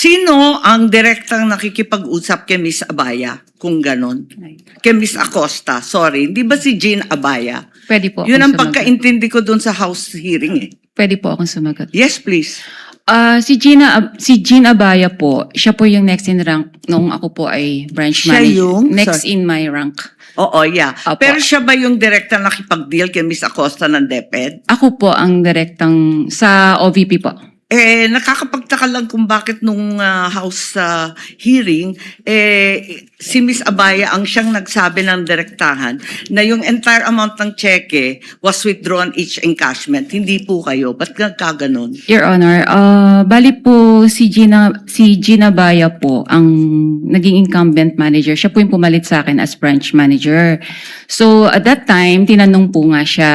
Sino ang direktang nakikipag-usap kay Miss Abaya? Kung ganon. Kay Miss Acosta, sorry. Hindi ba si Jean Abaya? Pwede po Yun ang akong sumagot. pagkaintindi ko dun sa House hearing eh. Pwede po akong sumagot. Yes, please. Si Jean Abaya po, siya po yung next in rank nung ako po ay branch Siya manager. yung? Next Sorry. in my rank. Oo, yeah. Opo. Pero siya ba yung direktang nakipag-deal kay Miss Acosta ng DepEd? Ako po ang direktang sa OVP po. Nakakapagtaka lang kung bakit nung House hearing, si Miss Abaya ang siyang nagsabi ng direktahan na yung entire amount ng cheque was withdrawn each encashment. Hindi po kayo. Ba't nagkaganon? Your Honor, bali po si Gina Baya po ang naging incumbent manager. Siya po yung pumalit sa akin as branch manager. So at that time, tinanong po nga siya.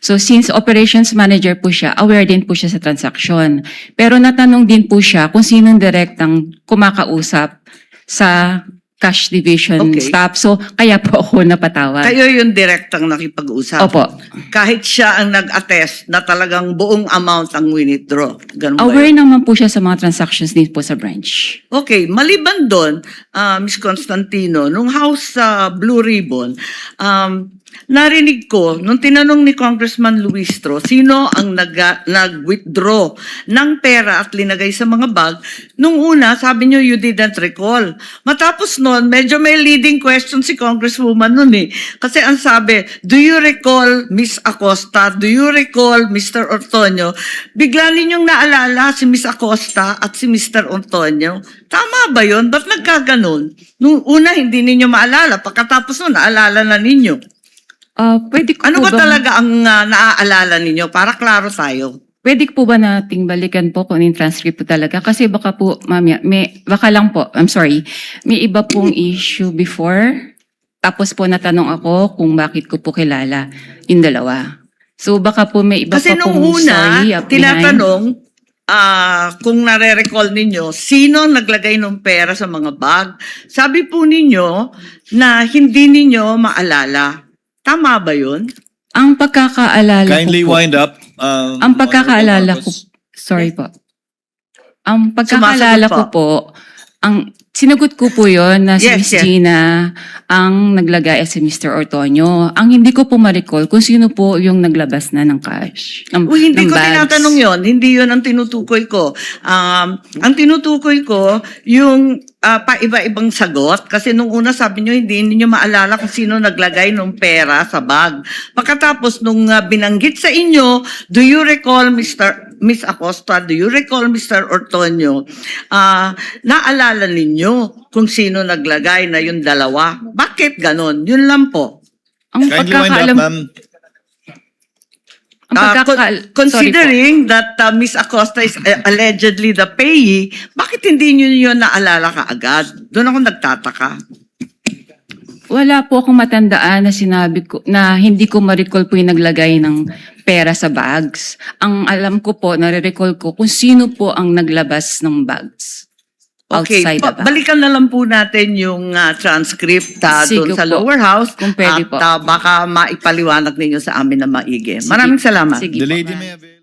So since operations manager po siya, aware din po siya sa transaction. Pero natanong din po siya kung sinong direktang kumakausap sa cash division Okay. staff. So kaya po ako napatawad. Kayo yung direktang nakipag-usap. Opo. Kahit siya ang nag-attest na talagang buong amount ang withdraw. Ganun ba Aware yun? naman po siya sa mga transactions din po sa branch. Okay, maliban doon, Ms. Constantino, nung House Blue Ribbon, narinig ko, nung tinanong ni Congressman Luistro, sino ang nag-withdraw ng pera at linagay sa mga bag, nung una, sabi niyo, you didn't recall. Matapos noon, medyo may leading question si Congresswoman noon eh. Kasi ang sabi, do you recall Miss Acosta? Do you recall Mr. Ortonio? Bigla ninyong naalala si Miss Acosta at si Mr. Ortonio. Tama ba yun? Ba't nagkaganon? Nung una, hindi ninyo maalala. Pagkatapos noon, naalala na ninyo. Pwede ko Ano po ba talaga ang naaalala ninyo? Para klaro tayo. Pwede po ba nating balikan po kung yung transcript po talaga? Kasi baka po, mamaya, baka lang po, I'm sorry, may iba pong issue before. Tapos po natanong ako kung bakit ko po kilala yung dalawa. So baka po may iba Kasi pa nung pong una, story up behind. tinatanong, kung nare-recall ninyo, sino naglagay ng pera sa mga bag? Sabi po ninyo na hindi ninyo maalala. Tama ba yun? Ang pagkakaalala Kindly ko po, wind up. ang pagkakaalala ko, Marcos. sorry po. Ang pagkakaalala Sumasagot ko po, ang sinagot ko po yon na si Yes, Miss yes. Gina ang naglagay at si Mr. Ortonio. Ang hindi ko po ma-recall kung sino po yung naglabas na ng cash. Uy, hindi ng ko bags. tinatanong yon. Hindi yon ang tinutukoy ko. Ang tinutukoy ko, yung paiba-ibang sagot. Kasi nung una sabi nyo, hindi niyo maalala kung sino naglagay ng pera sa bag. Pagkatapos nung binanggit sa inyo, do you recall Miss Acosta, do you recall Mr. Ortonio? Naalala ninyo kung sino naglagay na yung dalawa. Bakit ganon? Yun lang po. Ang Kindly wind up, pagkakaalam, ma'am. ang Considering that Miss Acosta is allegedly the payee, bakit hindi nyo yun naalala kaagad? Doon ako nagtataka. wala po akong matandaan na sinabi ko, na hindi ko ma-recall po yung naglagay ng pera sa bags. Ang alam ko po, nare-recall ko kung sino po ang naglabas ng bags. Okay, Outside the bag. balikan na lang po natin yung transcript doon Sige sa po. lower house Kung pwede at po. baka maipaliwanag ninyo sa amin na maigi. Maraming salamat. Sige The po. lady may have...